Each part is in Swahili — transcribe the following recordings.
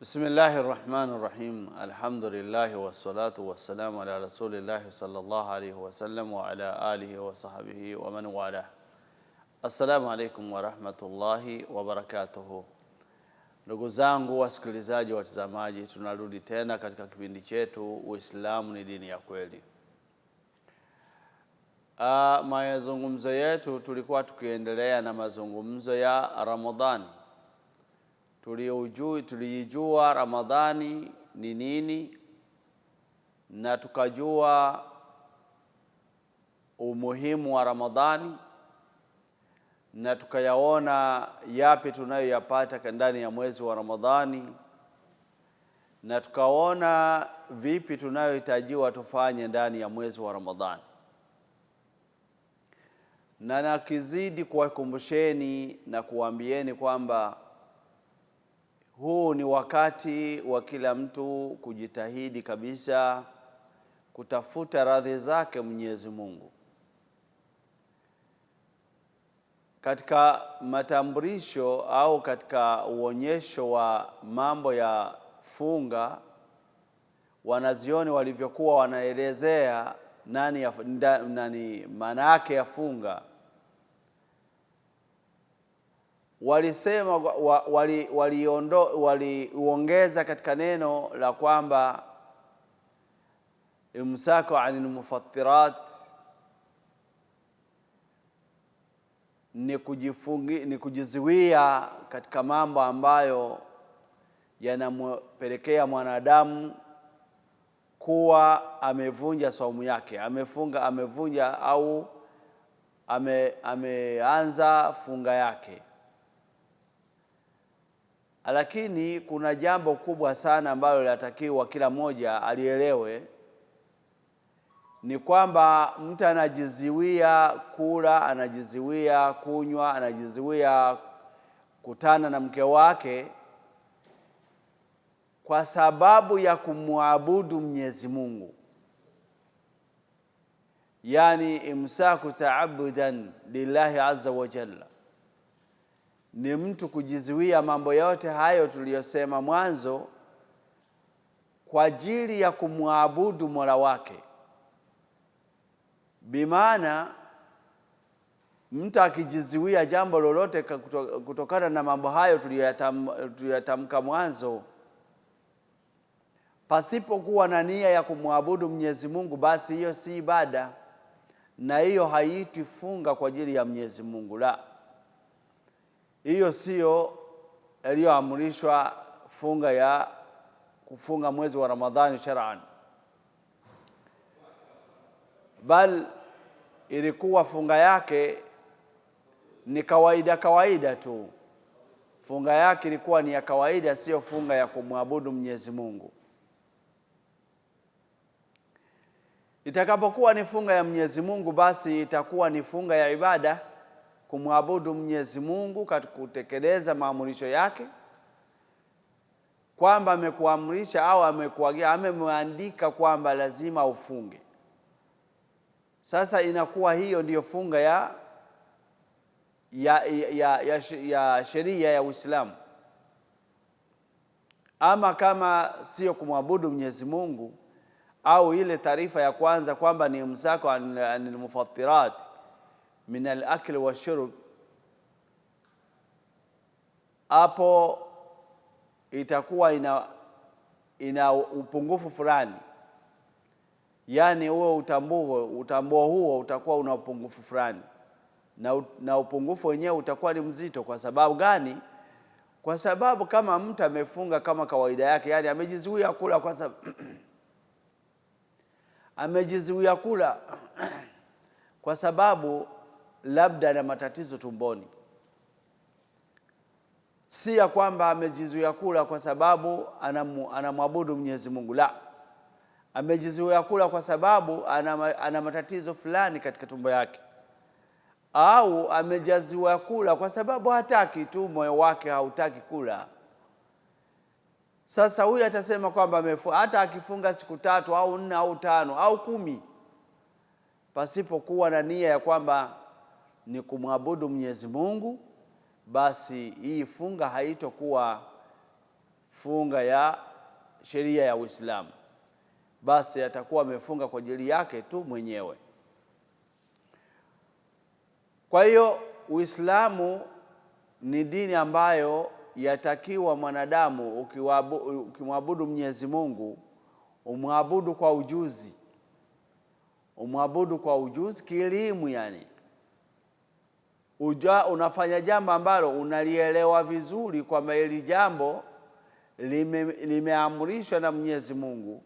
بسم الله الرحمن الرحيم. الحمد لله والصلاة والسلام على رسول الله صلى الله عليه وسلم وعلى آله وصحبه ومن والاه. السلام عليكم ورحمة الله وبركاته. Ndugu zangu wasikilizaji watazamaji, tunarudi tena katika kipindi chetu Uislamu ni dini ya kweli. Mazungumzo yetu tulikuwa tukiendelea na mazungumzo ya Ramadhani. Tulijua Ramadhani ni nini na tukajua umuhimu wa Ramadhani na tukayaona yapi tunayoyapata ndani ya mwezi wa Ramadhani na tukaona vipi tunayohitajiwa tufanye ndani ya mwezi wa Ramadhani. Na nakizidi kuwakumbusheni na kuambieni kwamba huu ni wakati wa kila mtu kujitahidi kabisa kutafuta radhi zake Mwenyezi Mungu. Katika matambulisho au katika uonyesho wa mambo ya funga, wanazioni walivyokuwa wanaelezea nani maana yake ya funga. Walisema waliongeza katika neno la kwamba imsaku anil mufattirat ni kujizuia katika mambo ambayo yanampelekea mwanadamu kuwa amevunja saumu yake, amevunja au ameanza funga yake. Lakini kuna jambo kubwa sana ambalo linatakiwa kila mmoja alielewe, ni kwamba mtu anajiziwia kula, anajiziwia kunywa, anajiziwia kutana na mke wake kwa sababu ya kumwabudu Mwenyezi Mungu. Yani imsaku ta'abudan lillahi azza wa jalla, ni mtu kujizuia mambo yote hayo tuliyosema mwanzo kwa ajili ya kumwabudu Mola wake. Bimaana mtu akijizuia jambo lolote kutokana na mambo hayo tuliyotamka mwanzo, pasipokuwa na nia ya kumwabudu Mwenyezi Mungu, basi hiyo si ibada na hiyo haitwi funga kwa ajili ya Mwenyezi Mungu. La, hiyo sio iliyoamrishwa funga ya kufunga mwezi wa Ramadhani shar'an, bal ilikuwa funga yake ni kawaida tu. Funga yake ilikuwa ni ya kawaida, sio funga ya kumwabudu Mwenyezi Mungu. Itakapokuwa ni funga ya Mwenyezi Mungu, basi itakuwa ni funga ya ibada, kumwabudu Mwenyezi Mungu katika kutekeleza maamrisho yake, kwamba amekuamrisha au amekuagiza, amemwandika kwamba lazima ufunge. Sasa inakuwa hiyo ndiyo funga ya sheria ya Uislamu. Ama kama sio kumwabudu Mwenyezi Mungu, au ile taarifa ya kwanza kwamba ni imsaku anil mufattirat min al-akli wa shurb, hapo itakuwa ina upungufu fulani. Yani huo utambuo huo utakuwa una upungufu fulani, na upungufu wenyewe utakuwa ni mzito. Kwa sababu gani? Kwa sababu kama mtu amefunga kama kawaida yake, yani amejizuia kula kwa sababu amejizuia kula kwa sababu labda na matatizo tumboni, si ya kwamba amejizuia kula kwa sababu anamwabudu Mwenyezi Mungu. La, amejizuia kula kwa sababu ana matatizo fulani katika tumbo yake, au amejizuia kula kwa sababu hataki tu, moyo wake hautaki kula. Sasa huyu atasema kwamba hata akifunga siku 3 au 4 au 5 au 10 pasipokuwa na nia ya kwamba ni kumwabudu Mwenyezi Mungu, basi hii funga haitokuwa funga ya sheria ya Uislamu, basi atakuwa amefunga kwa ajili yake tu mwenyewe. Kwa hiyo Uislamu ni dini ambayo yatakiwa mwanadamu ukimwabudu Mwenyezi Mungu umwabudu kwa ujuzi, umwabudu kwa ujuzi kielimu. Yani unafanya jambo ambalo unalielewa vizuri kwamba hili jambo limeamrishwa na Mwenyezi Mungu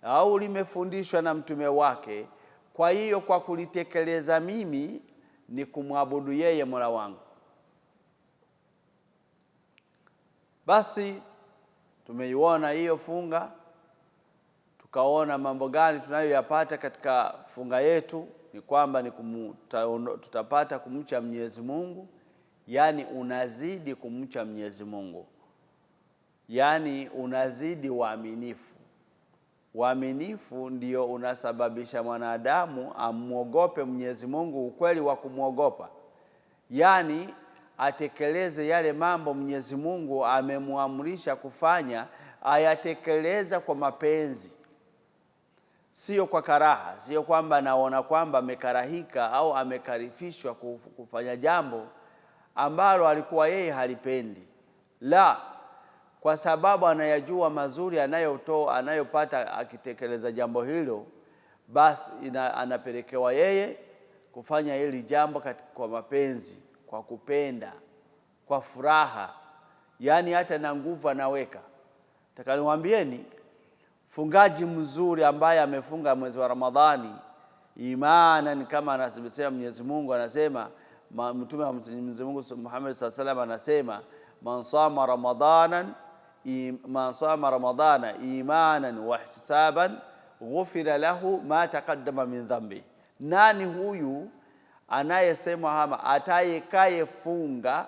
au limefundishwa na mtume wake. Kwa hiyo kwa kulitekeleza mimi ni kumwabudu yeye Mola wangu. Basi tumeiona hiyo funga, tukaona mambo gani tunayoyapata katika funga yetu. Ni kwamba tutapata kumcha Mwenyezi Mungu, yani unazidi kumcha Mwenyezi Mungu, yani unazidi uaminifu. Uaminifu ndio unasababisha mwanadamu amuogope Mwenyezi Mungu, ukweli wa kumuogopa, yani atekeleze yale mambo Mwenyezi Mungu amemuamrisha kufanya, ayatekeleza kwa mapenzi, sio kwa karaha. Sio kwamba naona kwamba amekarahika au amekarifishwa kufanya jambo ambalo alikuwa yeye halipendi. La, kwa sababu anayajua mazuri anayopata akitekeleza jambo hilo, basi anapelekewa yeye kufanya hili jambo kwa mapenzi, kwa kupenda, kwa furaha, yani hata na nguvu anaweka. Nataka niwaambieni, fungaji mzuri ambaye amefunga mwezi wa Ramadhani imanan, kama anasema Mwenyezi Mungu, anasema mtume wa Mwenyezi Mungu Muhammad sallallahu alaihi wasallam anasema, man sama ramadana imanan wa ihtisaban ghufira lahu ma taqaddama min dhanbi. Nani huyu anayesema hama atakayefunga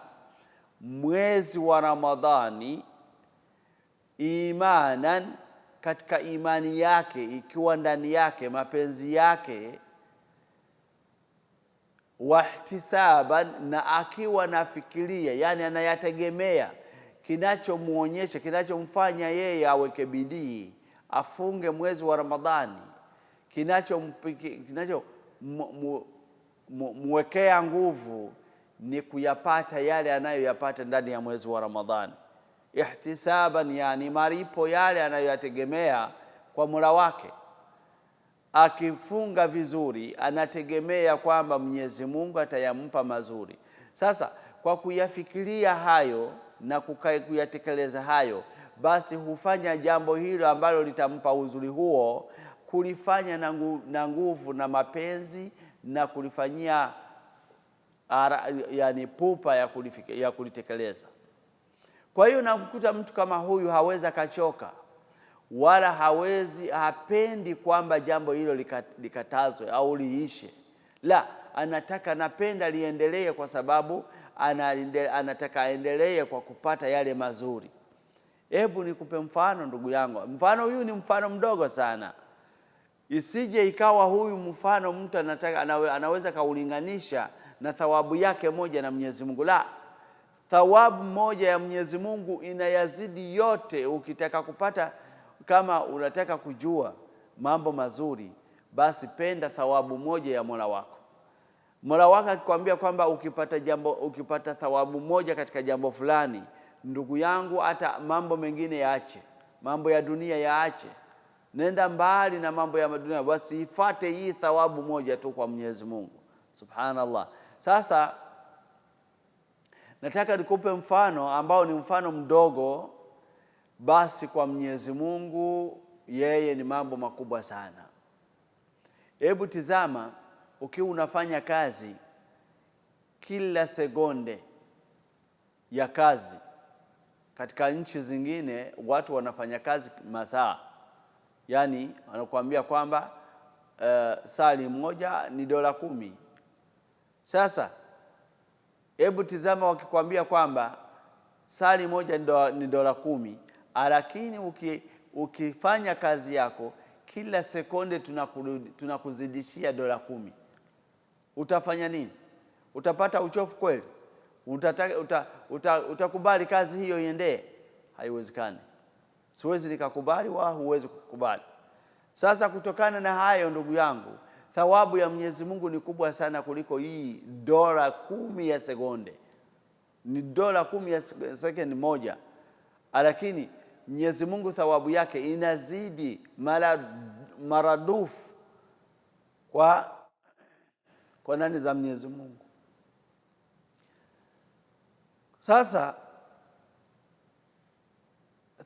mwezi wa Ramadhani imanan, katika imani yake ikiwa ndani yake mapenzi yake, wahtisaban, na akiwa nafikiria, yani anayategemea kinachomuonyesha, kinachomfanya yeye aweke bidii afunge mwezi wa Ramadhani, mwekea nguvu ni kuyapata yale anayoyapata ndani ya mwezi wa Ramadhani. Ihtisaban, yani maripo yale anayoyategemea kwa Mola wake. Akifunga vizuri anategemea kwamba Mwenyezi Mungu atayampa mazuri. Sasa kwa kuyafikiria hayo na kuyatekeleza hayo, basi hufanya jambo hilo ambalo litampa uzuri huo, kulifanya na nguvu na mapenzi, na kulifanyia yani pupa ya kulitekeleza. Kwa hiyo nakukuta mtu kama huyu hawezi akachoka, wala hapendi kwamba jambo hilo likatazwe au liishe. La, anapenda liendelee, kwa sababu anataka aendelee kwa kupata yale mazuri. Hebu nikupe mfano ndugu yangu. Mfano huyu ni mfano mdogo sana, isije ikawa huyu mfano mtu anaweza kaulinganisha na thawabu yake moja na Mwenyezi Mungu. La, thawabu moja ya Mwenyezi Mungu inayazidi yote. Ukitaka kupata, kama unataka kujua mambo mazuri, basi penda thawabu moja ya Mola wako. Mola wako akikwambia kwamba ukipata thawabu moja katika jambo fulani, ndugu yangu, hata mambo mengine yaache, mambo ya dunia yaache, nenda mbali na mambo ya dunia, basi ifuate hii thawabu moja tu kwa Mwenyezi Mungu. Subhanallah. Sasa nataka nikupe mfano ambao ni mfano mdogo, basi kwa Mwenyezi Mungu yeye ni mambo makubwa sana. Hebu tizama, ukiwa unafanya kazi, kila sekunde ya kazi, katika nchi zingine watu wanafanya kazi masaa, yani wanakuambia kwamba sali moja ni $10. Sasa hebu tizama, wakikwambia kwamba sali moja ni $10, lakini ukifanya kazi yako kila sekunde tunakuzidishia $10, utafanya nini? Utapata uchofu kweli? Utakubali kazi hiyo iendee? Haiwezekani. siwezi nikakubali, wala huwezi kukubali. Sasa kutokana na hayo, ndugu yangu, thawabu ya Mwenyezi Mungu ni kubwa sana kuliko hii dola 10 ya sekunde. Ni dola 10 ya sekunde moja, lakini Mwenyezi Mungu thawabu yake inazidi maradufu kwa nani za Mwenyezi Mungu. Sasa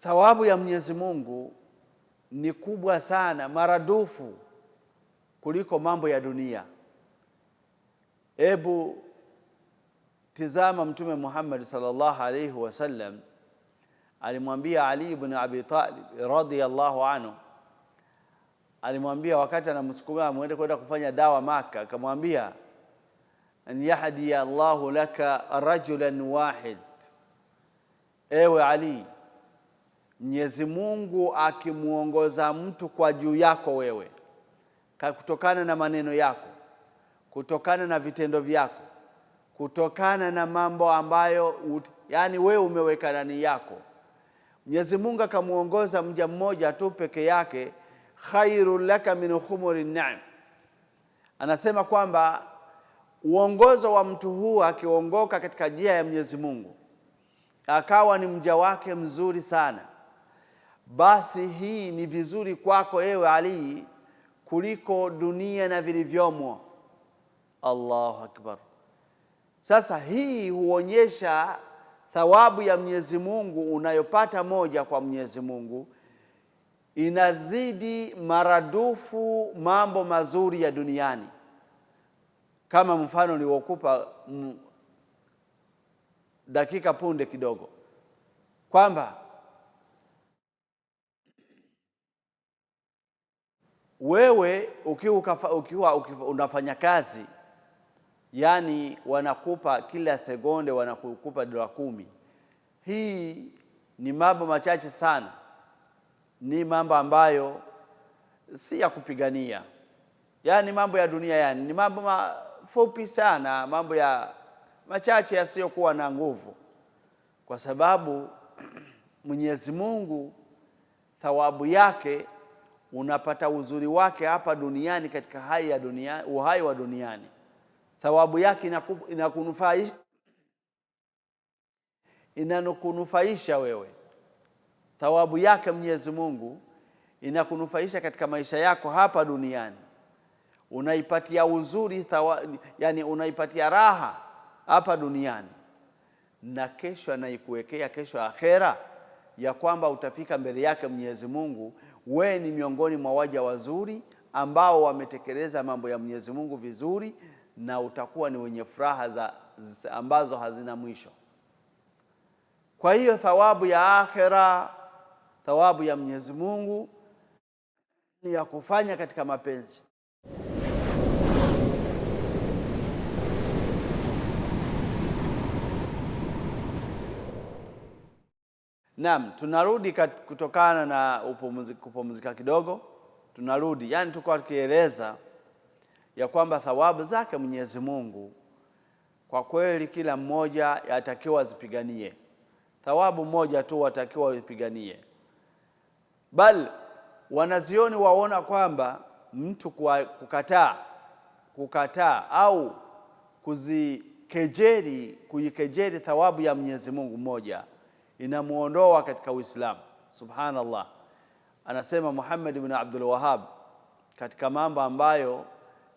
thawabu ya Mwenyezi Mungu ni kubwa sana, maradufu kuliko mambo ya dunia. Ebu tizama Mtume Muhammad sallallahu alayhi wasallam alimwambia Ali ibn Abi Talib radhiyallahu anhu, alimwambia wakati anamsukuma muende kwenda kufanya dawa Maka, akamwambia an yahdi Allahu laka rajulan wahid, ewe Ali, Mwenyezi Mungu akimuongoza mtu kwa juu yako wewe, kutokana na maneno yako, kutokana na vitendo vyako, kutokana na mambo ambayo yani wewe umeweka ndani yako, Mwenyezi Mungu akamuongoza mja mmoja tu peke yake, khairul laka min khumurin na'am. Anasema kwamba uongozo wa mtu huu akiongoka katika njia ya Mwenyezi Mungu, akawa ni mja wake mzuri sana, basi hii ni vizuri kwako ewe Ali kuliko dunia na vilivyomo. Allahu akbar. Sasa hii huonyesha thawabu ya Mwenyezi Mungu unayopata moja kwa Mwenyezi Mungu inazidi maradufu mambo mazuri ya duniani, kama mfano niliokupa dakika punde kidogo, kwamba wewe ukiwa unafanya kazi, yani wanakupa kila sekunde wanakupa dola 10. Hii ni mambo machache sana, ni mambo ambayo si ya kupigania, yani mambo ya dunia, yani ni mambo mafupi sana, mambo ya machache yasiyokuwa na nguvu, kwa sababu Mwenyezi Mungu thawabu yake unapata uzuri wake hapa duniani, katika uhai wa duniani. Thawabu yake inakunufaisha wewe. Thawabu yake Mwenyezi Mungu inakunufaisha katika maisha yako hapa duniani. Unaipatia uzuri, yani unaipatia raha hapa duniani, na kesho anaikuwekea kesho akhera, ya kwamba utafika mbele yake Mwenyezi Mungu, wewe ni miongoni mwa waja wazuri ambao wametekeleza mambo ya Mwenyezi Mungu vizuri, na utakuwa ni wenye furaha ambazo hazina mwisho. Kwa hiyo thawabu ya akhera, thawabu ya Mwenyezi Mungu ni ya kufanya katika mapenzi. Naam, tunarudi kutokana na kupumzika kidogo, tunarudi, yani tuko tukieleza ya kwamba thawabu zake Mwenyezi Mungu kwa kweli kila mmoja yatakiwa zipiganie. Thawabu moja tu watakiwa wipiganie. Bali wanazioni waona kwamba mtu kukataa au kuikejeli thawabu ya Mwenyezi Mungu moja inamuondoa katika Uislamu. Subhanallah. Anasema Muhammad ibn Abdul Wahhab katika mambo ambayo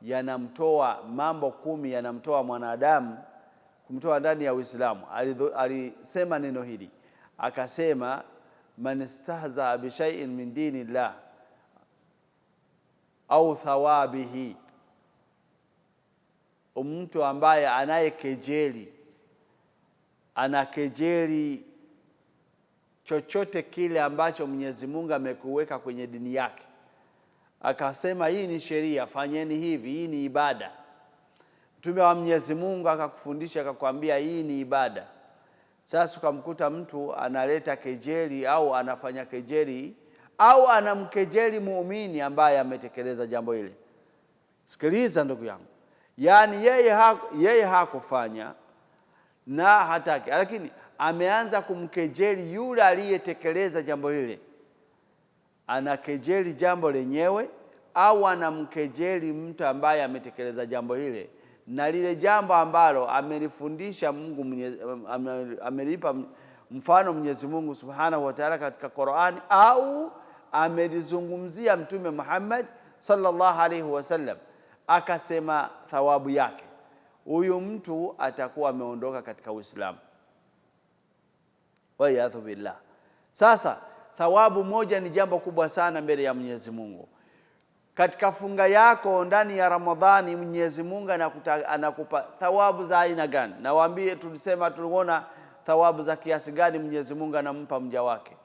yanamtoa, mambo 10 yanamtoa mwanadamu kumtoa ndani ya Uislamu, alisema neno hili, akasema man istahza bi shay'in min dinillah au thawabihi, mtu ambaye anakejeli chochote kile ambacho Mwenyezi Mungu amekuweka kwenye dini yake, akasema hii ni sheria, fanyeni hivi, hii ni ibada. Mtume wa Mwenyezi Mungu akakufundisha akakwambia hii ni ibada. Sasa ukamkuta mtu analeta kejeli au anafanya kejeli au anamkejeli muumini ambaye ametekeleza jambo hili. Sikiliza ndugu yangu, yani yeye hakufanya na hataki, lakini ameanza kumkejeli yule aliyetekeleza jambo hili. anakejeli jambo lenyewe au anamkejeli mtu ambaye ametekeleza jambo hile na lile jambo ambalo amelifundisha Mungu, amelipa mfano Mwenyezi Mungu Subhanahu wa Ta'ala katika Qur'ani, au amelizungumzia Mtume Muhammad sallallahu alaihi wasallam akasema thawabu yake, huyu mtu atakuwa ameondoka katika Uislamu. Wa yadhu billah. Sasa thawabu moja ni jambo kubwa sana mbele ya Mwenyezi Mungu. Katika funga yako ndani ya Ramadhani, Mwenyezi Mungu anakupa thawabu za aina gani? Na waambie, tulisema tuliona thawabu za kiasi gani Mwenyezi Mungu anampa mja wake,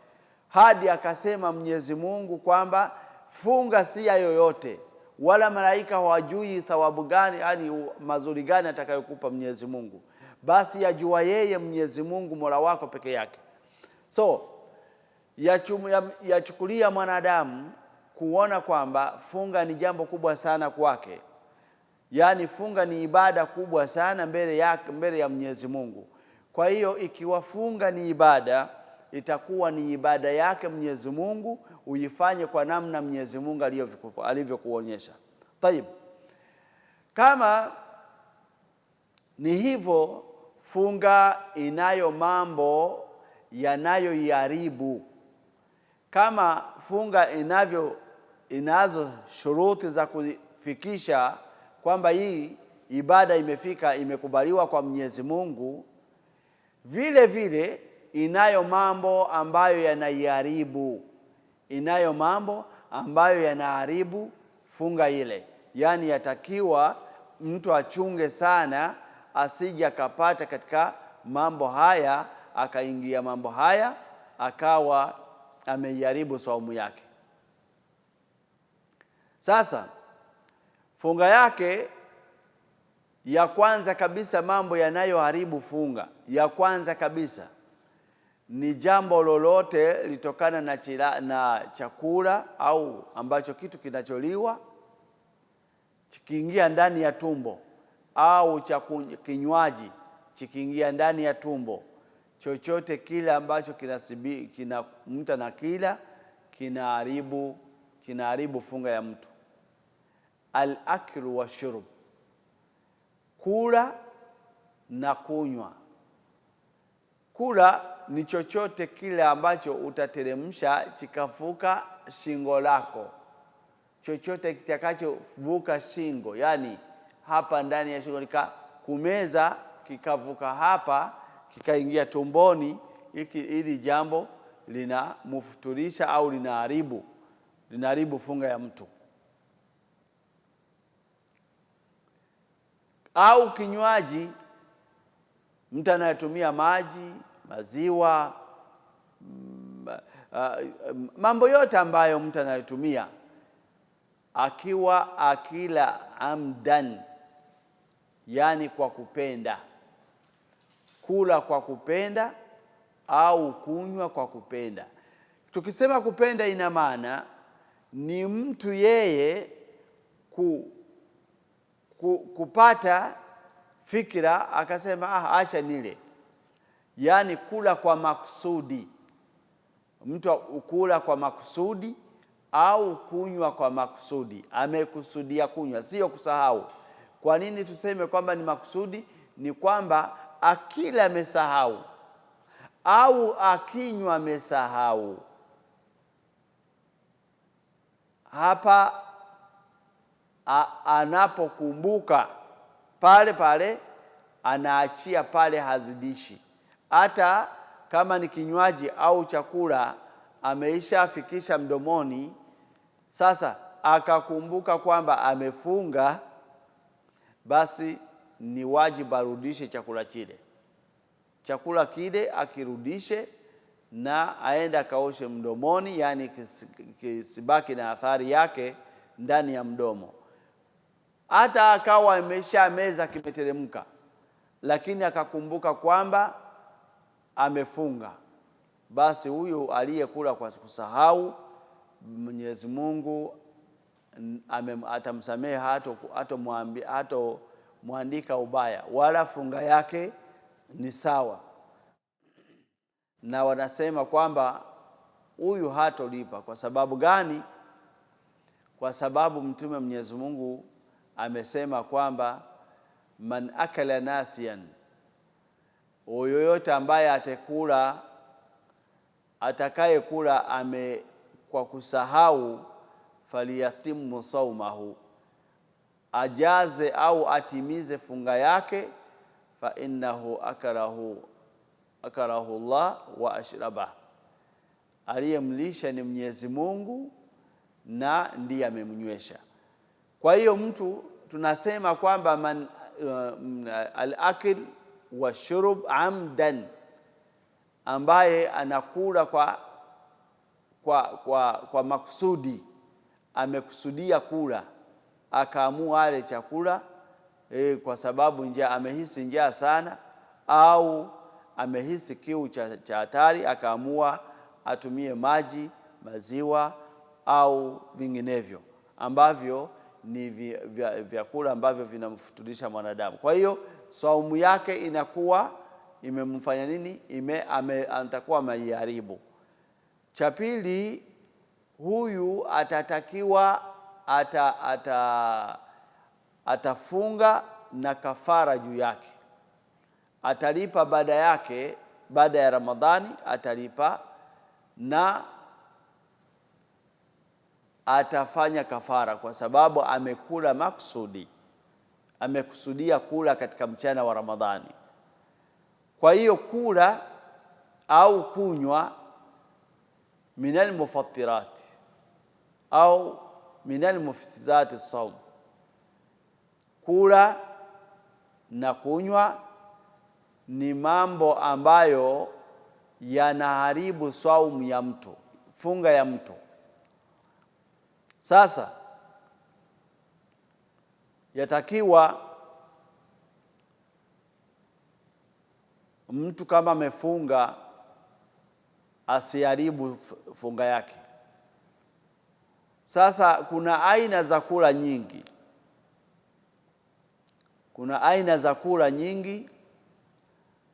hadi akasema Mwenyezi Mungu kwamba funga si ya yoyote, wala malaika hawajui thawabu gani, yani mazuri gani atakayokupa Mwenyezi Mungu, basi yajua yeye Mwenyezi Mungu Mola wako peke yake. So yachukulia mwanadamu kuona kwamba funga ni jambo kubwa sana kwake, yani funga ni ibada kubwa sana mbele ya Mwenyezi Mungu. Kwa hiyo ikiwa funga ni ibada, itakuwa ni ibada yake Mwenyezi Mungu, uifanye kwa namna Mwenyezi Mungu alivyokuonyesha. Tayib, kama ni hivyo, funga inayo mambo yanayoiharibu. Kama funga inazo shuruti za kufikisha kwamba hii ibada imekubaliwa kwa Mwenyezi Mungu, vile vile inayo mambo ambayo yanaiharibu, inayo mambo ambayo yanaharibu funga ile. Yani yatakiwa mtu achunge sana asije akapata katika mambo haya, akaingia mambo haya akawa ameiharibu saumu yake. Sasa funga yake ya kwanza kabisa, mambo yanayoharibu funga ya kwanza kabisa ni jambo lolote litokana na chakula au ambacho kitu kinacholiwa kikiingia ndani ya tumbo, au kinywaji kikiingia ndani ya tumbo, chochote kile ambacho mtu anakila kinaharibu funga ya mtu. Al-aklu wa shurb, kula na kunywa. Kula ni chochote kile ambacho utateremsha chikavuka shingo lako, chochote kitakachovuka shingo, yani hapa ndani ya shingo kumeza, kikavuka hapa kikaingia tumboni, ili jambo linamfuturisha au linaharibu funga ya mtu. Au kinywaji, mtu anayetumia maji, maziwa, mambo yote ambayo mtu anayetumia akiwa akila amdan, yani kwa kupenda, kula kwa kupenda au kunywa kwa kupenda. Tukisema kupenda, ina maana ni mtu yeye kupata fikira akasema acha nile, yani kula kwa makusudi. Mtu kula kwa makusudi au kunywa kwa makusudi, amekusudia kunywa, sio kusahau. Kwa nini tuseme kwamba ni makusudi? Ni kwamba akila amesahau au akinywa amesahau, hapa anapokumbuka pale anaachia pale, hazidishi. Hata kama ni kinywaji au chakula ameishafikisha mdomoni, sasa akakumbuka kwamba amefunga, basi ni wajibu arudishe chakula kile akirudishe, na aende akaoshe mdomoni, yani kisibaki na athari yake ndani ya mdomo. Hata akawa ameshameza kimeteremka, lakini akakumbuka kwamba amefunga, basi huyu aliyekula kwa kusahau, Mwenyezi Mungu atamsamehe, hatomwandika ubaya, wala funga yake ni sawa. Na wanasema kwamba huyu hatolipa. Kwa sababu gani? Kwa sababu Mtume Mwenyezi Mungu amesema kwamba man akala nasiyan, yoyote ambaye atakayekula kwa kusahau, faliyatimu saumahu, ajaze au atimize funga yake, fa innahu akarahu Allah wa ashrabah, aliyemlisha ni Mwenyezi Mungu na ndiye amemnywesha. Kwa hiyo mtu tunasema kwamba al-akil wa shurub amdan, ambaye anakula kwa makusudi, amekusudia kula, akaamua ale chakula kwa sababu amehisi njaa sana, au amehisi kiu cha hatari, akaamua atumie maji, maziwa au vinginevyo ambavyo ni vyakula ambavyo vinamfuturisha mwanadamu. Kwa hiyo saumu yake inakuwa imemfanya nini? Atakuwa ameiharibu. Cha pili, huyu atatakiwa atafunga na kafara juu yake. Atalipa baada ya Ramadhani atalipa, na atafanya kafara kwa sababu amekula maksudi, amekusudia kula katika mchana wa Ramadhani. Kwa hiyo kula au kunywa minal mufattirat au minal mufsidati as-sawm, kula na kunywa ni mambo ambayo yanaharibu saumu ya mtu, funga ya mtu. Sasa yatakiwa mtu kama amefunga asiharibu funga yake. Sasa kuna aina za kula nyingi,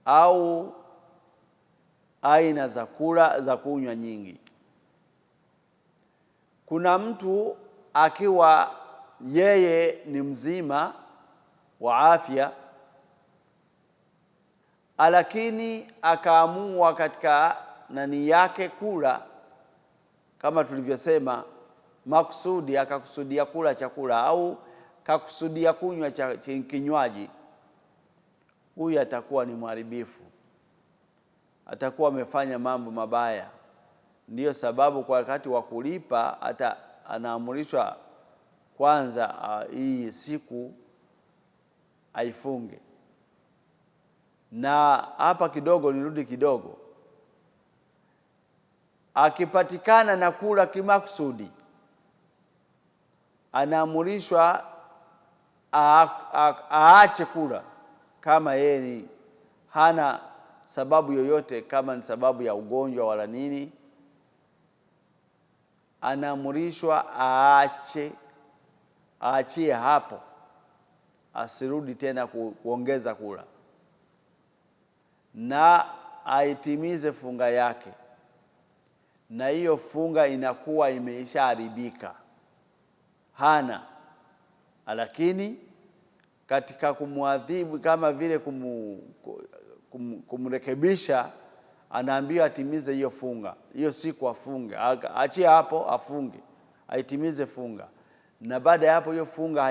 au aina za kunywa nyingi. Kuna mtu akiwa yeye ni mzima wa afya, lakini akaamua katika nani yake kula, kama tulivyosema maksudi, akakusudia kula chakula au kakusudia kunywa kinywaji, huyu atakuwa ni mharibifu, atakuwa amefanya mambo mabaya. Ndiyo sababu kwa wakati wa kulipa anaamrishwa kwanza hii siku aifunge. Na hapa kidogo nirudi kidogo, akipatikana na kula kimakusudi, anaamrishwa aache kula kama yeye hana sababu yoyote, kama ni sababu ya ugonjwa wala nini, anaamrishwa aachie hapo, asirudi tena kuongeza kula, na aitimize funga yake, na hiyo funga inakuwa imeishaharibika, hana. Lakini katika kumwadhibu, kama vile kumrekebisha, anaambiwa atimize hiyo funga, hiyo siku afunge, achie hapo afunge, aitimize funga. Na baada ya hapo hiyo funga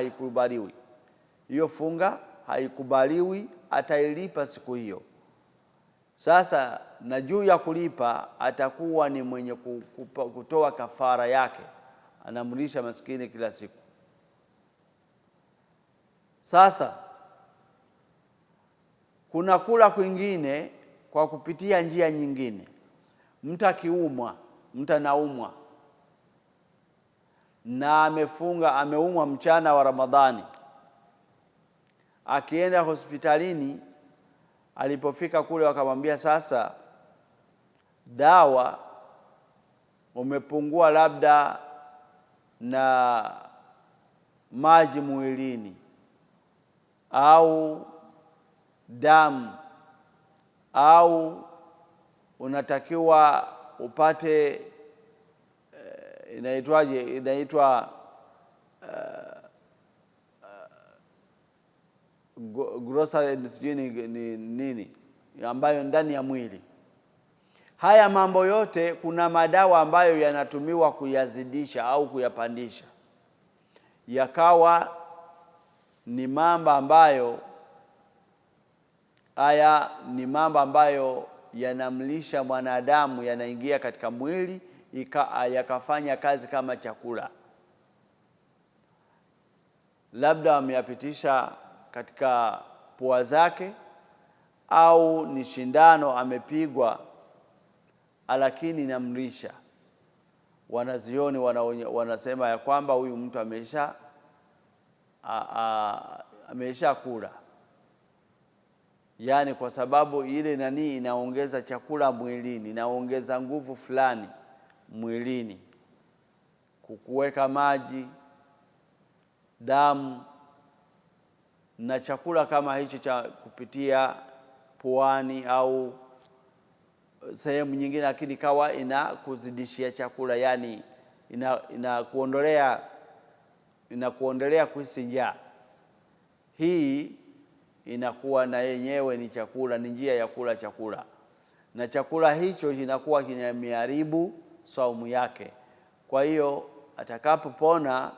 haikubaliwi, atailipa siku hiyo. Sasa na juu ya kulipa atakuwa ni mwenye kutoa kafara yake, anamlisha maskini kila siku. Sasa kuna kula kwingine kwa kupitia njia nyingine. Mtu anaumwa na ameumwa mchana wa Ramadhani, akienda hospitalini, alipofika kule wakamwambia, sasa dawa umepungua labda na maji mwilini au damu, au unatakiwa upate inaitwaje, inaitwa grocery ni nini, ambayo ndani ya mwili. Haya mambo yote, kuna madawa ambayo yanatumiwa kuyazidisha au kuyapandisha, yakawa ni mambo ambayo, haya ni mambo ambayo yanamlisha mwanadamu, yanaingia katika mwili yakafanya kazi kama chakula. Labda ameyapitisha katika pua zake, au ni shindano amepigwa, lakini inamlisha. Wanazioni wanasema ya kwamba huyu mtu amesha kula, yani kwa sababu ile nani inaongeza chakula mwilini, inaongeza nguvu fulani mwilini, kukuweka maji, damu na chakula kama hicho cha kupitia puani au sehemu nyingine, lakini kawa inakuzidishia chakula, yani inakuondolea kuhisi njaa. Hii inakuwa na yenyewe ni chakula, ni njia ya kula chakula, na chakula hicho inakuwa kinamharibu saumu yake. Kwa hiyo atakapopona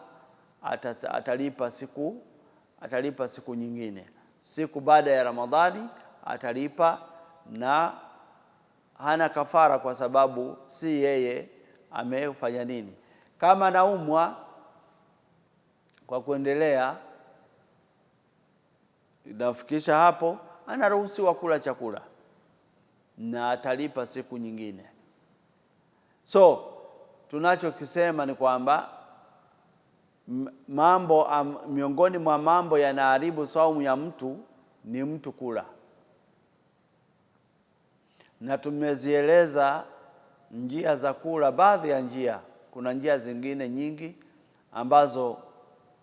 atalipa siku nyingine, siku baada ya Ramadhani atalipa, na hana kafara, kwa sababu si yeye amefanya nini. Kama naumwa kwa kuendelea, inafikisha hapo, anaruhusiwa kula chakula na atalipa siku nyingine. So tunachokisema ni kwamba miongoni mwa mambo yanaharibu saumu ya mtu ni mtu kula, na tumezieleza njia za kula, baadhi ya njia. Kuna njia zingine nyingi ambazo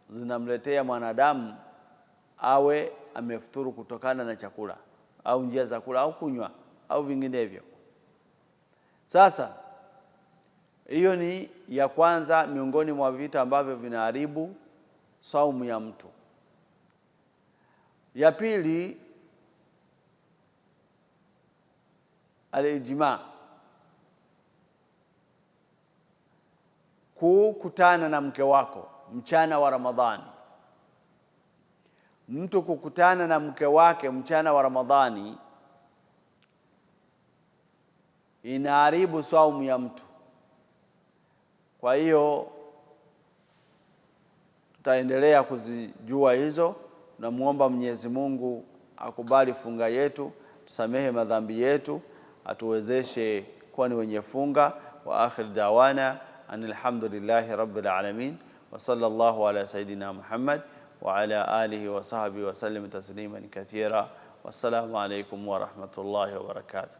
zinamletea mwanadamu awe amefuturu kutokana na chakula, au njia za kula au kunywa au vinginevyo. Sasa hiyo ni ya kwanza miongoni mwa vitu ambavyo vinaharibu saumu ya mtu. Ya pili, al-ijma, kukutana na mke wako mchana wa Ramadhani. Mtu kukutana na mke wake mchana wa Ramadhani inaharibu saumu ya mtu. Kwa hiyo tutaendelea kuzijua hizo. Namuomba Mwenyezi Mungu akubali funga yetu, tusamehe madhambi yetu, atuwezeshe kuwa ni wenye funga. Wa akhir dawana alhamdulillahi rabbil alamin, wa sallallahu ala sayidina Muhammad wa ala alihi wa sahbihi wa sallam tasliman kathira. Wassalamu alaykum wa rahmatullahi wa barakatuh.